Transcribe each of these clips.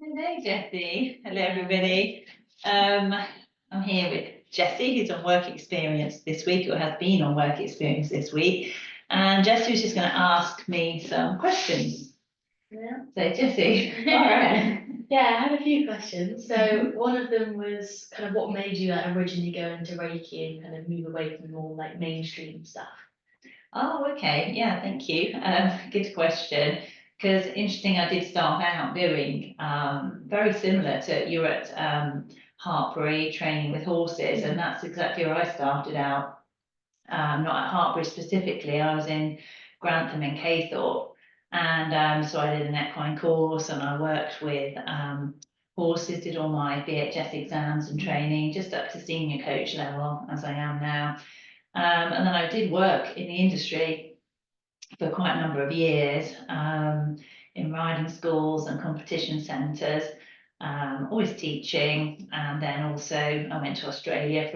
Hello, Jessie. Hello, everybody. Um, I'm here with Jessie, who's on work experience this week, or has been on work experience this week. And Jessie was just going to ask me some questions. Yeah. So, Jessie, All right. Yeah, I had a few questions. So one of them was kind of what made you originally go into Reiki and kind of move away from more like mainstream stuff. Oh, okay. Yeah, thank you. Good question. Because interesting, I did start out doing very similar to you were at Hartbury training with horses, and that's exactly where I started out. Not at Hartbury specifically. I was in Grantham and Caythorpe, and so I did an equine course, and I worked with horses, did all my BHS exams and training, just up to senior coach level as I am now. And then I did work in the industry for quite a number of years in riding schools and competition centres, always teaching. And then also I went to Australia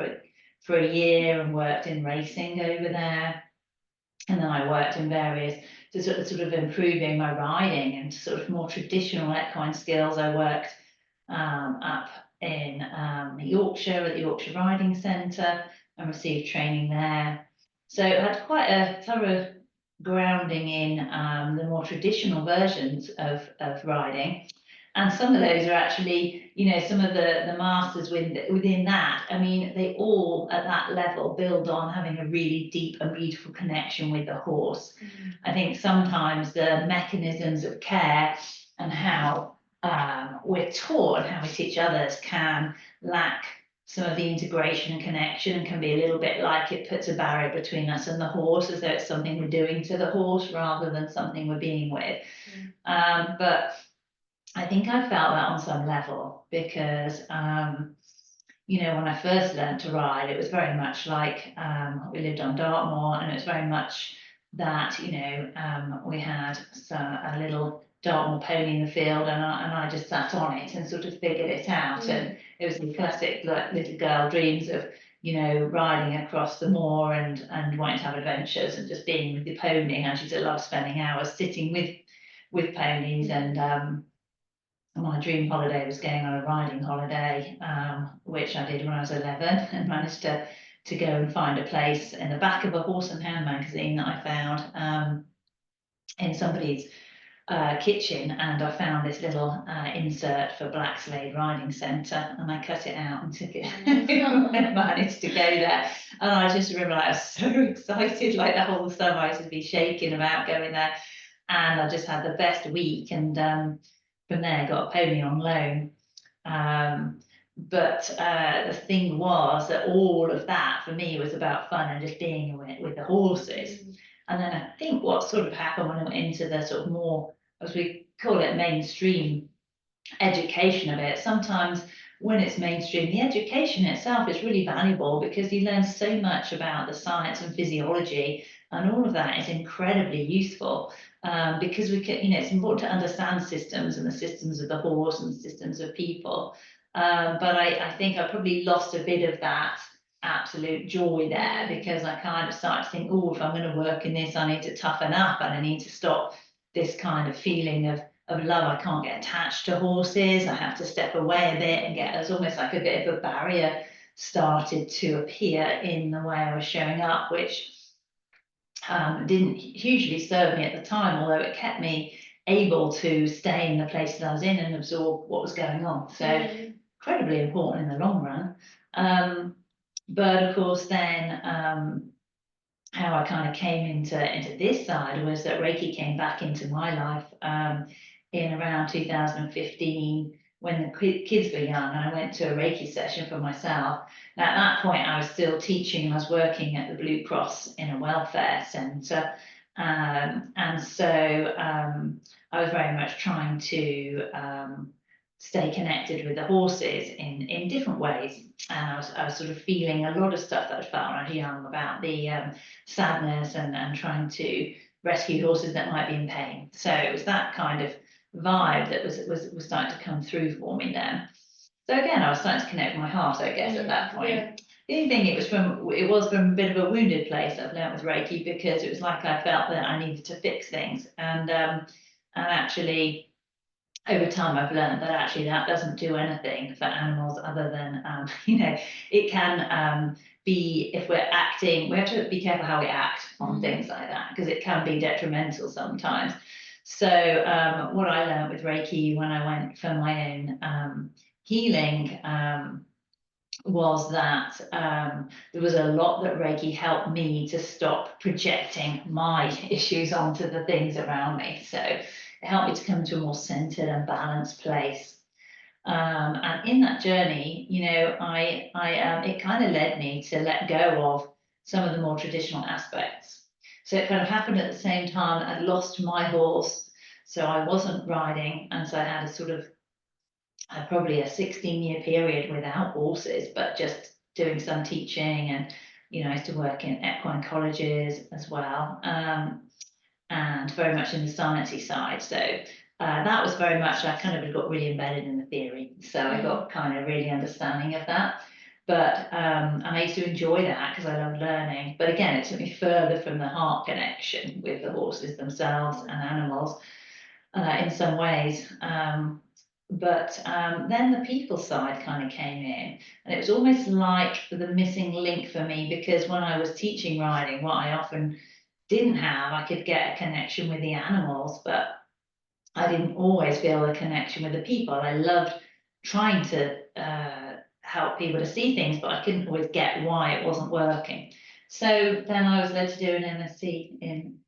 for a year and worked in racing over there. And then I worked in various to sort of improving my riding and sort of more traditional equine skills. I worked up in Yorkshire at the Yorkshire Riding Centre and received training there. So I had quite a thorough grounding in the more traditional versions of riding. And some of those are actually, some of the masters within that. I mean, they all at that level build on having a really deep and beautiful connection with the horse. I think sometimes the mechanisms of care and how we're taught and how we teach others can lack some of the integration and connection and can be a little bit like it puts a barrier between us and the horse, as though it's something we're doing to the horse rather than something we're being with. But I think I felt that on some level because, when I first learned to ride, it was very much like we lived on Dartmoor, and it was very much that, we had a little Dartmoor pony in the field, and I just sat on it and sort of figured it out. And it was the classic like little girl dreams of, riding across the moor and wanting to have adventures and just being with the pony. And she just loved spending hours sitting with ponies and my dream holiday was going on a riding holiday, which I did when I was 11 and managed to go and find a place in the back of a horse and hound magazine that I found in somebody's kitchen, and I found this little insert for Black Slade Riding Centre, and I cut it out and took it and managed to go there. And I just remember I was so excited, like the whole summer I used to be shaking about going there, and I just had the best week. And from there got a pony on loan. But the thing was that all of that for me was about fun and just being with the horses. And then I think what sort of happened when I went into the sort of more, as we call it, mainstream education of it, sometimes when it's mainstream, the education itself is really valuable because you learn so much about the science and physiology, and all of that is incredibly useful because we can, it's important to understand systems and the systems of the horse and the systems of people. But I think I probably lost a bit of that absolute joy there because I kind of started to think, oh, if I'm going to work in this, I need to toughen up and I need to stop this kind of feeling of love. I can't get attached to horses. I have to step away a bit and get, there's almost like a bit of a barrier started to appear in the way I was showing up, which didn't hugely serve me at the time, although it kept me able to stay in the place that I was in and absorb what was going on. So incredibly important in the long run. But of course, then how I kind of came into this side was that Reiki came back into my life in around 2015 when the kids were young. I went to a Reiki session for myself. Now, at that point, I was still teaching and I was working at the Blue Cross in a welfare centre. And so I was very much trying to stay connected with the horses in different ways. And I was sort of feeling a lot of stuff that I felt when I was young about the sadness and trying to rescue horses that might be in pain. So it was that kind of vibe that was starting to come through for me then. So again, I was starting to connect with my heart, I guess, at that point. Yeah. The only thing it was from a bit of a wounded place I've learned with Reiki, because it was like I felt that I needed to fix things and actually over time I've learned that actually that doesn't do anything for animals other than, you know, it can be, if we're acting, we have to be careful how we act on things like that, because it can be detrimental sometimes. So what I learned with Reiki when I went for my own healing was that there was a lot that Reiki helped me to stop projecting my issues onto the things around me. So it helped me to come to a more centered and balanced place. And in that journey, you know, it kind of led me to let go of some of the more traditional aspects. So it kind of happened at the same time I'd lost my horse, so I wasn't riding, and so I had a sort of probably a 16-year period without horses, but just doing some teaching. And, you know, I used to work in equine colleges as well, and very much in the sciencey side. So that was very much, I kind of got really embedded in the theory. So I got kind of really understanding of that. But and I used to enjoy that because I love learning. But again, it took me further from the heart connection with the horses themselves and animals in some ways. But then the people side kind of came in, and it was almost like the missing link for me, because when I was teaching riding, what I often didn't have, I could get a connection with the animals, but I didn't always feel a connection with the people. I loved trying to help people to see things, but I couldn't always get why it wasn't working. So then I was led to do an MSc in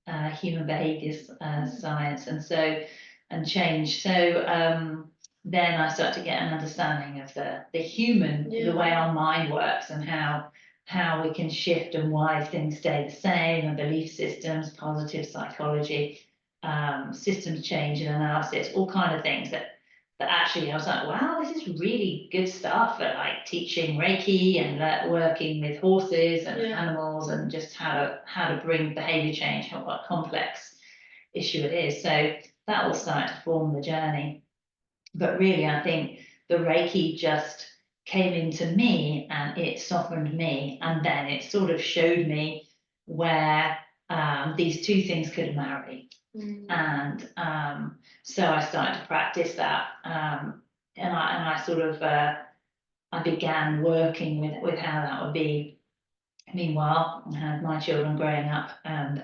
human behaviours science, and change. So then I started to get an understanding of the human, the way our mind works, and how we can shift and why things stay the same, and belief systems, positive psychology, systems change and analysis, all kind of things that actually I was like, wow, this is really good stuff for like teaching Reiki and working with horses and animals, and just how to bring behavior change, what complex issue it is. So that all started to form the journey. But really, I think the Reiki just came into me and it softened me, and then it sort of showed me where these two things could marry. And so I started to practice that, and I sort of I began working with how that would be. Meanwhile, I had my children growing up, and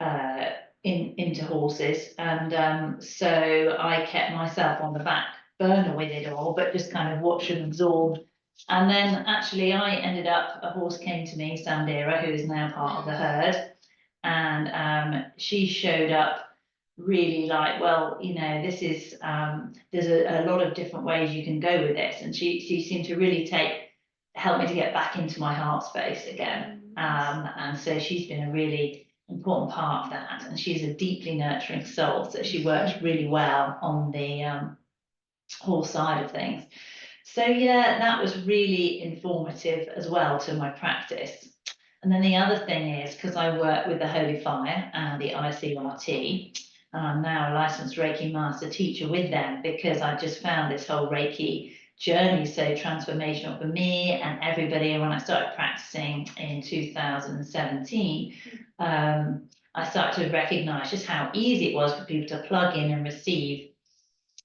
uh, into horses, and so I kept myself on the back burner with it all, but just kind of watched and absorbed. And then actually, I ended up, a horse came to me, Sandira, who is now part of the herd, and she showed up really like, well, you know, this is there's a lot of different ways you can go with this, and she seemed to really help me to get back into my heart space again. And so she's been a really important part of that, and she's a deeply nurturing soul, so she works really well on the whole side of things. So yeah, that was really informative as well to my practice. And then the other thing is, because I work with the Holy Fire and the ICRT, and I'm now a licensed Reiki master teacher with them, because I just found this whole Reiki journey so transformational for me and everybody. And when I started practicing in 2017, I started to recognize just how easy it was for people to plug in and receive.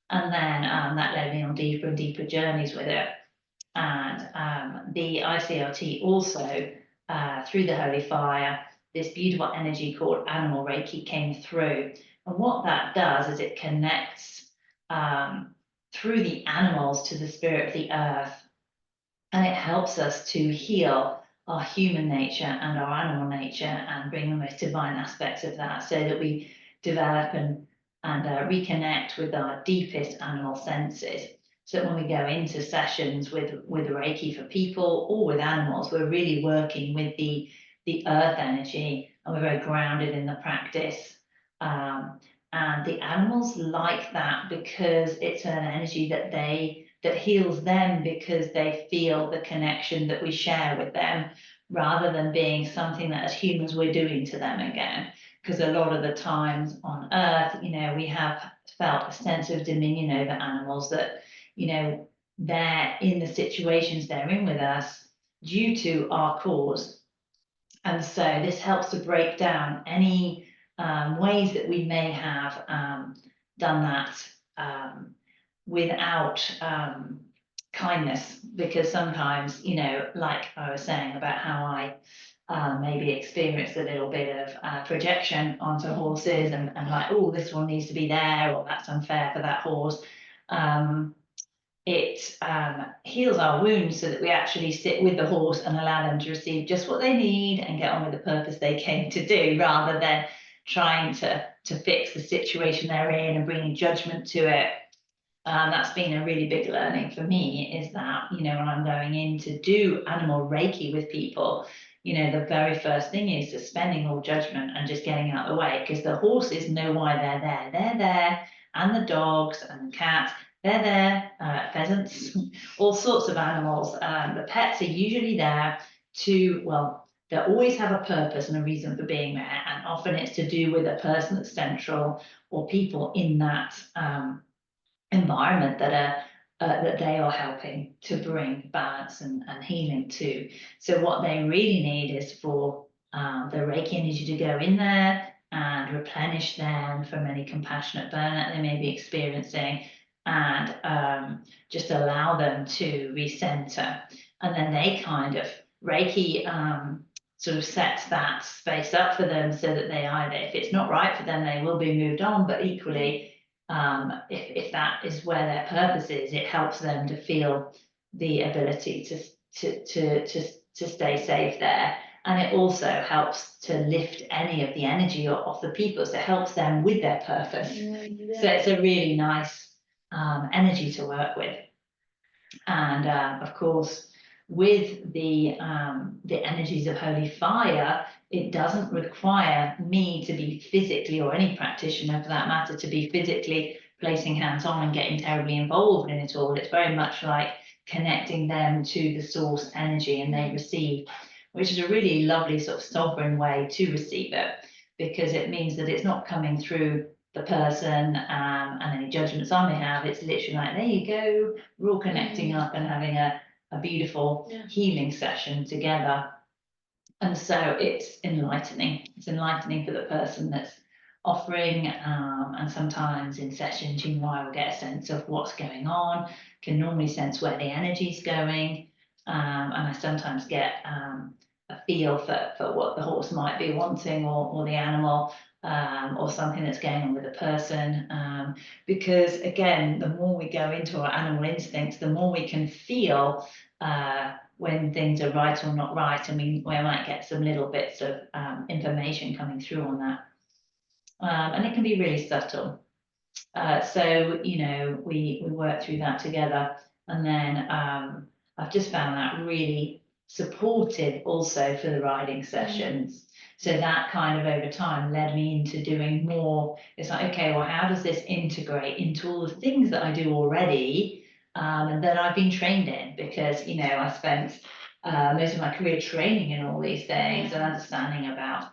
And then that led me on deeper and deeper journeys with it. And the ICRT also, through the Holy Fire, this beautiful energy called Animal Reiki came through. And what that does is it connects through the animals to the spirit of the earth. And it helps us to heal our human nature and our animal nature, and bring the most divine aspects of that, so that we develop and reconnect with our deepest animal senses. So that when we go into sessions with Reiki for people or with animals, we're really working with the earth energy, and we're very grounded in the practice. And the animals like that, because it's an energy that heals them, because they feel the connection that we share with them, rather than being something that as humans we're doing to them again. Because a lot of the times on earth, you know, we have felt a sense of dominion over animals, that, you know, they're in the situations they're in with us due to our cause. And so this helps to break down any ways that we may have done that without kindness, because sometimes, like I was saying about how I maybe experienced a little bit of projection onto horses and like, oh, this one needs to be there, or that's unfair for that horse. It heals our wounds so that we actually sit with the horse and allow them to receive just what they need and get on with the purpose they came to do, rather than trying to fix the situation they're in and bringing judgment to it. That's been a really big learning for me, is that, when I'm going in to do animal Reiki with people, the very first thing is suspending all judgment and just getting out of the way, because the horses know why they're there. They're there, and the dogs and the cats, they're there, pheasants, all sorts of animals. The pets are usually there to, well, they always have a purpose and a reason for being there, and often it's to do with a person that's central or people in that environment that they are helping to bring balance and healing to. So what they really need is for the Reiki energy to go in there and replenish them from any compassionate burnout they may be experiencing, and just allow them to recenter. And then they kind of, Reiki sort of sets that space up for them, so that they either, if it's not right for them, they will be moved on, but equally, if that is where their purpose is, it helps them to feel the ability to stay safe there. And it also helps to lift any of the energy off the people, so it helps them with their purpose. So it's a really nice energy to work with. And of course, with the energies of holy fire, it doesn't require me to be physically, or any practitioner for that matter, to be physically placing hands on and getting terribly involved in it all. It's very much like connecting them to the source energy, and they receive, which is a really lovely sort of sovereign way to receive it, because it means that it's not coming through the person and any judgments I may have. It's literally like, there you go, we're all connecting up and having a beautiful healing session together. And so it's enlightening. It's enlightening for the person that's offering, and sometimes in sessions, I will get a sense of what's going on, can normally sense where the energy's going, and I sometimes get a feel for what the horse might be wanting, or the animal, or something that's going on with the person. Because again, the more we go into our animal instincts, the more we can feel when things are right or not right, and we might get some little bits of information coming through on that. And it can be really subtle. So, we work through that together. And then I've just found that really supportive also for the riding sessions. So that kind of over time led me into doing more. It's like, okay, well, how does this integrate into all the things that I do already, and that I've been trained in? Because, I spent most of my career training in all these things and understanding about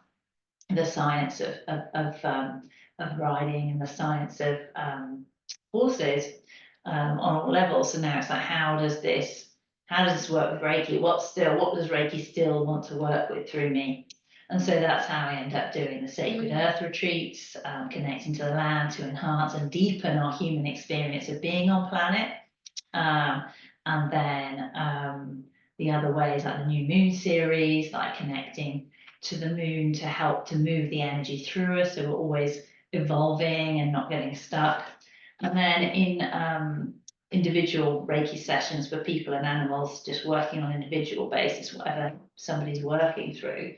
the science of riding and the science of horses on all levels. So now it's like, how does this work with Reiki? What does Reiki still want to work with through me? And so that's how I end up doing the Sacred Earth retreats, connecting to the land to enhance and deepen our human experience of being on planet. And then the other ways, like the New Moon series, like connecting to the moon to help to move the energy through us, so we're always evolving and not getting stuck. And then in individual Reiki sessions for people and animals, just working on an individual basis, whatever somebody's working through.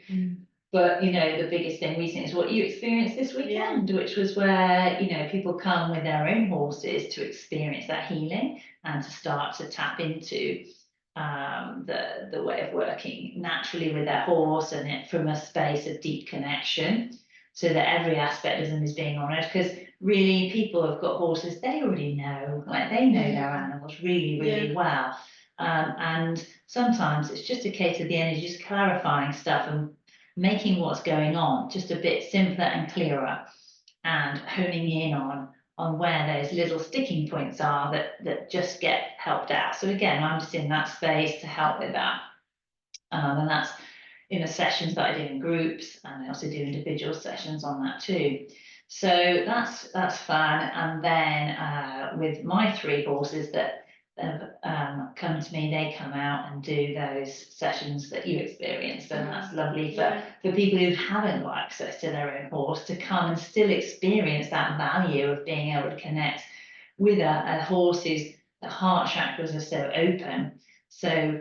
But the biggest thing recently is what you experienced this weekend, which was where people come with their own horses to experience that healing and to start to tap into the way of working naturally with their horse, and it from a space of deep connection, so that every aspect of them is being honored. Because really, people have got horses, they already know, like they know their animals really well. And sometimes it's just a case of the energy just clarifying stuff and making what's going on just a bit simpler and clearer, and honing in on where those little sticking points are that just get helped out. So again, I'm just in that space to help with that. And that's in the sessions that I do in groups, and I also do individual sessions on that too. So that's fun. And then with my 3 horses that have come to me, they come out and do those sessions that you experienced, and that's lovely for people who haven't got access to their own horse to come and still experience that value of being able to connect with a horse whose the heart chakras are so open. So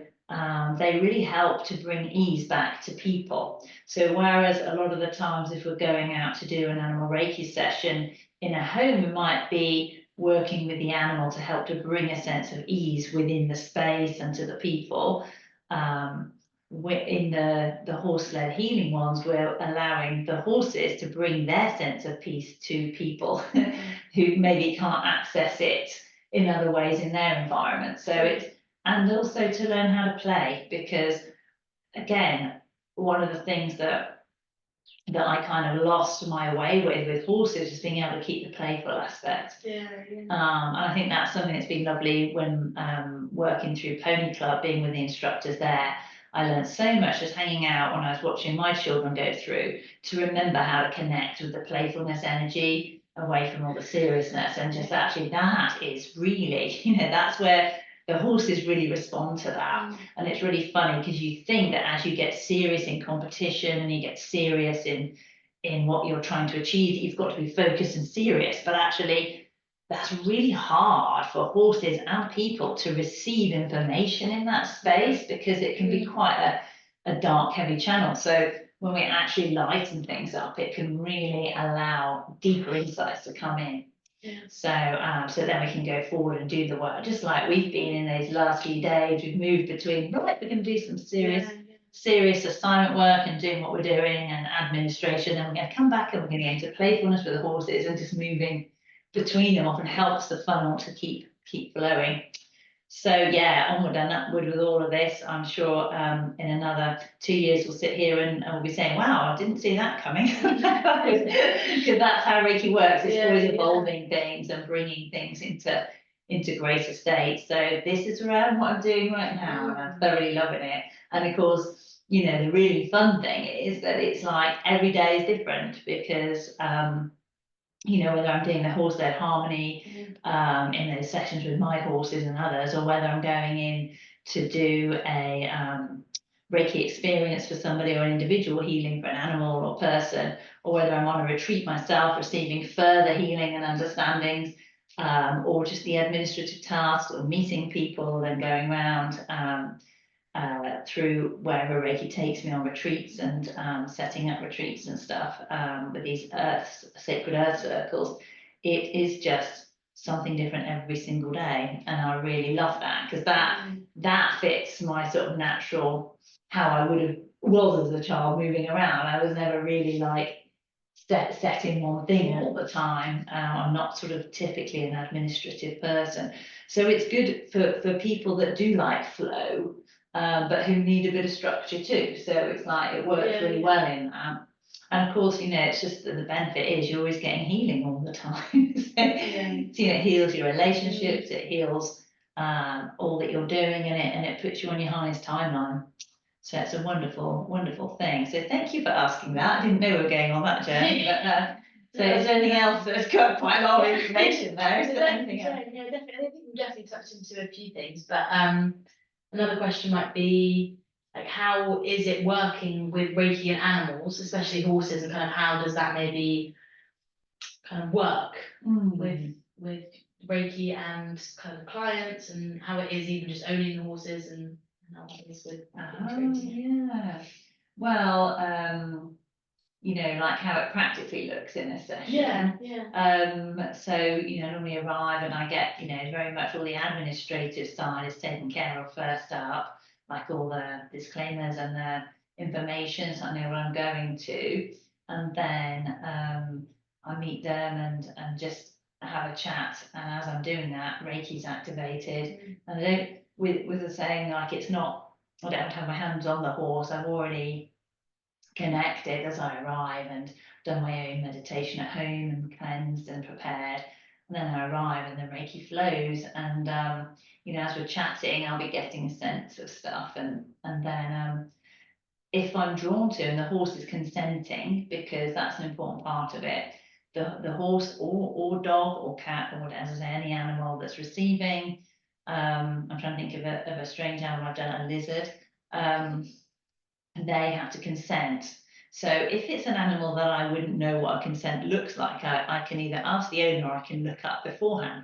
they really help to bring ease back to people. So whereas a lot of the times if we're going out to do an animal Reiki session in a home, we might be working with the animal to help to bring a sense of ease within the space and to the people. In the horse-led healing ones, we're allowing the horses to bring their sense of peace to people who maybe can't access it in other ways in their environment. So it's, and also to learn how to play, because again, one of the things that I kind of lost my way with horses is being able to keep the playful aspect. And I think that's something that's been lovely when working through Pony Club, being with the instructors there. I learned so much just hanging out when I was watching my children go through, to remember how to connect with the playfulness energy away from all the seriousness, and just actually that is really, that's where the horses really respond to that. And it's really funny because you think that as you get serious in competition and you get serious in what you're trying to achieve, you've got to be focused and serious, but actually that's really hard for horses and people to receive information in that space, because it can be quite a dark, heavy channel. So when we actually lighten things up, it can really allow deeper insights to come in. So then we can go forward and do the work, just like we've been in these last few days. We've moved between, right, we're going to do some serious assignment work and doing what we're doing and administration, then we're going to come back and we're going to get into playfulness with the horses, and just moving between them often helps the funnel to keep flowing. So yeah, onward and upward with all of this. I'm sure in another 2 years we'll sit here and we'll be saying, wow, I didn't see that coming. Because that's how Reiki works. It's always evolving things and bringing things into greater state. So this is around what I'm doing right now, and I'm thoroughly loving it. And of course, the really fun thing is that it's like every day is different, because whether I'm doing the horse-led harmony in those sessions with my horses and others, or whether I'm going in to do a Reiki experience for somebody, or an individual healing for an animal or person, or whether I'm on a retreat myself receiving further healing and understandings, or just the administrative tasks or meeting people and going around through wherever Reiki takes me on retreats, and setting up retreats and stuff with these sacred earth circles. It is just something different every single day, and I really love that, because that fits my sort of natural, how I would have was as a child moving around. I was never really like set in one thing all the time. I'm not sort of typically an administrative person, so it's good for people that do like flow, but who need a bit of structure too. So it's like it works really well in that. And of course, it's just that the benefit is you're always getting healing all the time. So, it heals your relationships, it heals all that you're doing in it, and it puts you on your highest timeline. So it's a wonderful, wonderful thing. So thank you for asking that. I didn't know we were going on that journey, but so is there anything else that's got quite a lot of information there? Is there anything else? Definitely. I think we've definitely touched into a few things, but another question might be, like, how is it working with Reiki and animals, especially horses, and kind of how does that maybe kind of work with Reiki and kind of clients, and how it is even just owning the horses, and how it is with integrating it? Well, like how it practically looks in a session. So, normally arrive and I get, very much all the administrative side is taken care of first up, like all the disclaimers and the information, so I know where I'm going to. And then I meet them and just have a chat. And as I'm doing that, Reiki's activated. And I don't, with the saying, like, it's not, I don't have to have my hands on the horse. I've already connected as I arrive and done my own meditation at home and cleansed and prepared. And then I arrive and the Reiki flows, and as we're chatting, I'll be getting a sense of stuff, and then if I'm drawn to, and the horse is consenting, because that's an important part of it, the horse or dog or cat or whatever, any animal that's receiving. I'm trying to think of a strange animal. I've done a lizard. They have to consent. So if it's an animal that I wouldn't know what a consent looks like, I can either ask the owner or I can look up beforehand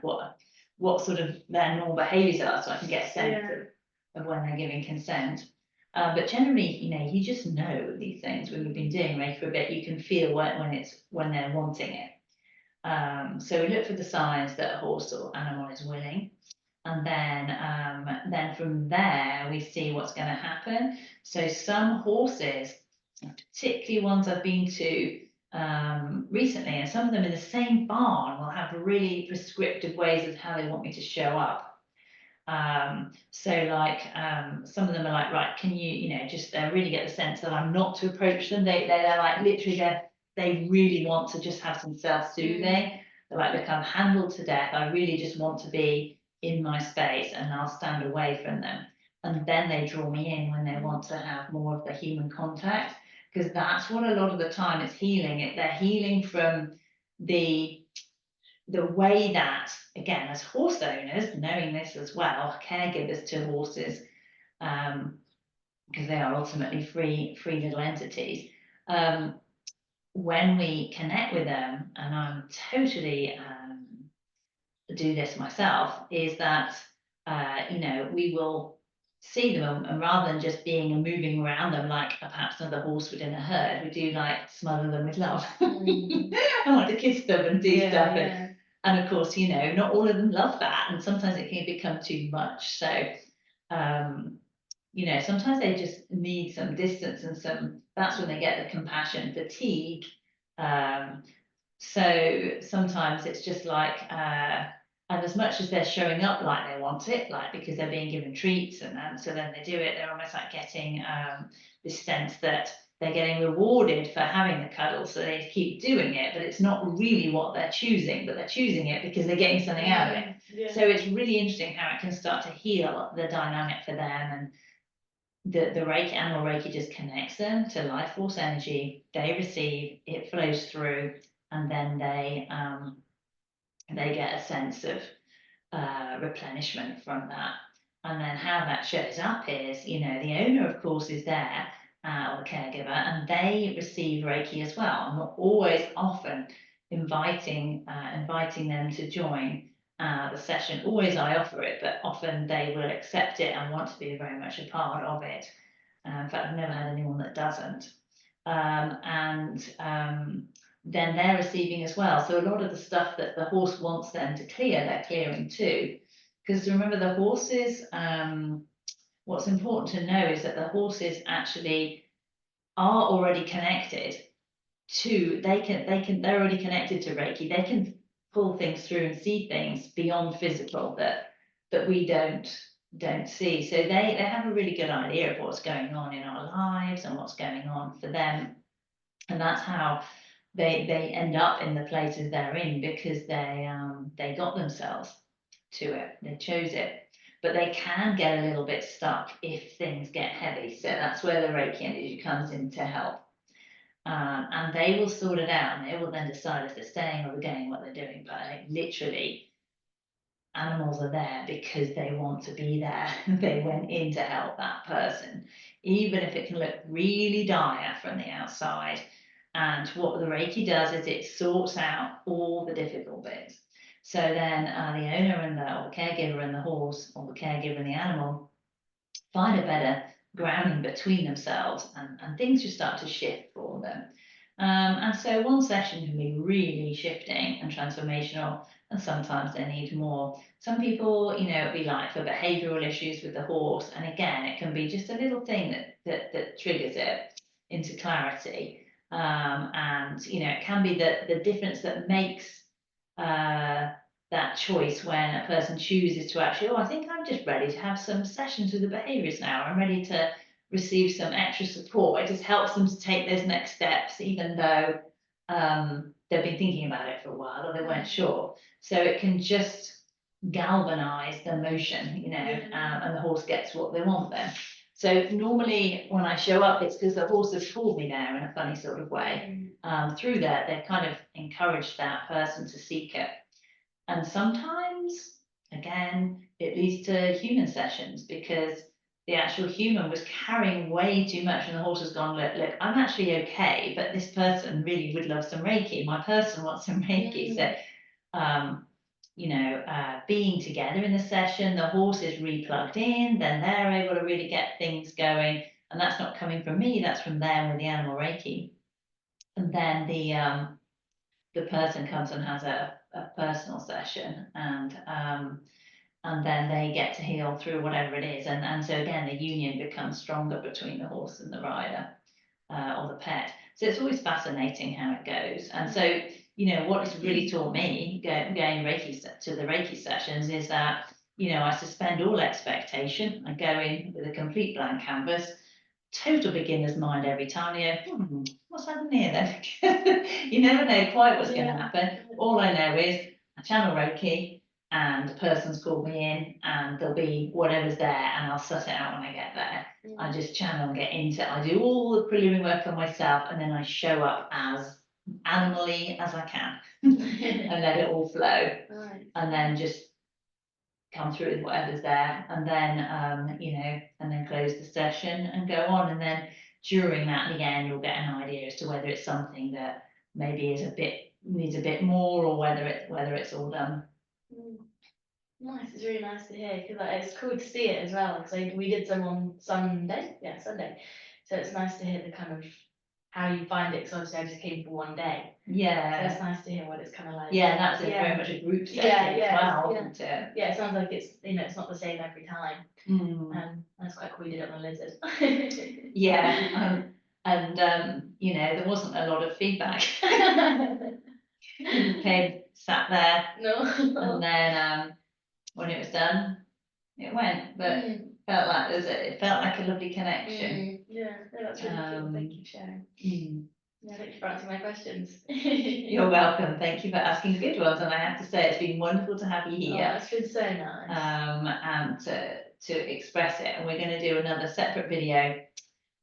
what sort of their normal behaviours are, so I can get a sense of when they're giving consent. But generally, you just know these things when you've been doing Reiki for a bit. You can feel when they're wanting it. So we look for the signs that a horse or animal is willing. And then from there, we see what's going to happen. So some horses, particularly ones I've been to recently, and some of them in the same barn will have really prescriptive ways of how they want me to show up. So like some of them are like, right, can you just really get the sense that I'm not to approach them. They're like literally they really want to just have some self-soothing. They're like, look, I'm handled to death. I really just want to be in my space, and I'll stand away from them. And then they draw me in when they want to have more of the human contact, because that's what a lot of the time it's healing. They're healing from the way that, again, as horse owners, knowing this as well, caregivers to horses, because they are ultimately free little entities. When we connect with them, and I'm totally do this myself, is that we will see them, and rather than just being and moving around them like perhaps another horse would in a herd, we do like smother them with love. I want to kiss them and do stuff. And of course, not all of them love that, and sometimes it can become too much. So, sometimes they just need some distance and that's when they get the compassion fatigue. So sometimes it's just like, and as much as they're showing up like they want it, like because they're being given treats and so then they do it, they're almost like getting this sense that they're getting rewarded for having the cuddle, so they keep doing it, but it's not really what they're choosing, but they're choosing it because they're getting something out of it. So it's really interesting how it can start to heal the dynamic for them, and the Reiki, animal Reiki just connects them to life force energy. They receive, it flows through, and then they get a sense of replenishment from that. And then how that shows up is, the owner, of course, is there, or the caregiver, and they receive Reiki as well. And we're always often inviting them to join the session. Always I offer it, but often they will accept it and want to be very much a part of it. In fact, I've never had anyone that doesn't. Then they're receiving as well. So a lot of the stuff that the horse wants them to clear, they're clearing too. Because remember, the horses, what's important to know is that the horses actually are already connected to, they're already connected to Reiki. They can pull things through and see things beyond physical that we don't see. So they have a really good idea of what's going on in our lives and what's going on for them. And that's how they end up in the places they're in, because they got themselves to it, they chose it. But they can get a little bit stuck if things get heavy. So that's where the Reiki energy comes in to help. And they will sort it out, and they will then decide if they're staying or they're going, what they're doing. But literally, animals are there because they want to be there. They went in to help that person, even if it can look really dire from the outside. And what the Reiki does is it sorts out all the difficult bits. So then the owner and or the caregiver and the horse, or the caregiver and the animal, find a better grounding between themselves, and things just start to shift for them. And so one session can be really shifting and transformational, and sometimes they need more. Some people, it'll be like for behavioral issues with the horse, and again, it can be just a little thing that triggers it into clarity. And it can be the difference that makes that choice when a person chooses to actually, I think I'm just ready to have some sessions with the behaviors now. I'm ready to receive some extra support. It just helps them to take those next steps, even though they've been thinking about it for a while or they weren't sure. So it can just galvanize the motion, and the horse gets what they want then. So normally when I show up, it's because the horses pulled me there in a funny sort of way. Through that, they've kind of encouraged that person to seek it. And sometimes, again, it leads to human sessions because the actual human was carrying way too much and the horse has gone, look, I'm actually okay, but this person really would love some Reiki. My person wants some Reiki. So, being together in the session, the horse is re-plugged in, then they're able to really get things going. And that's not coming from me, that's from them with the animal Reiki. And then the person comes and has a personal session and then they get to heal through whatever it is. And so again, the union becomes stronger between the horse and the rider or the pet. So it's always fascinating how it goes. And so, what it's really taught me going Reiki to the Reiki sessions is that, I suspend all expectation. I go in with a complete blank canvas, total beginner's mind every time. What's happening here then? You never know quite what's going to happen. All I know is I channel Reiki and the person's called me in and there'll be whatever's there and I'll suss it out when I get there. I just channel and get into it. I do all the preliminary work on myself and then I show up as animally as I can and let it all flow. And then just come through with whatever's there and then and then close the session and go on. And then during that again you'll get an idea as to whether it's something that maybe needs a bit more or whether it's all done. Nice, it's really nice to hear because it's cool to see it as well because we did some on Sunday, so it's nice to hear the kind of how you find it because obviously I just came for one day. So it's nice to hear what it's kind of like. Yeah, that's very much a group setting as well, isn't it? Yeah, it sounds like it's it's not the same every time. That's quite cool you did it on a lizard. Yeah, and there wasn't a lot of feedback. Came, sat there, and then when it was done, it went. But felt like it felt like a lovely connection. Yeah, that's really cool. Thank you for sharing. Yeah, thank you for answering my questions. You're welcome. Thank you for asking good ones. And I have to say, it's been wonderful to have you here. Oh, it's been so nice. And to express it. And we're going to do another separate video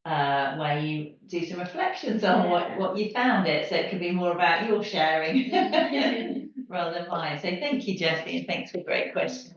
where you do some reflections on what you found it. So it can be more about your sharing rather than mine. So thank you, Jessie, and thanks for great questions.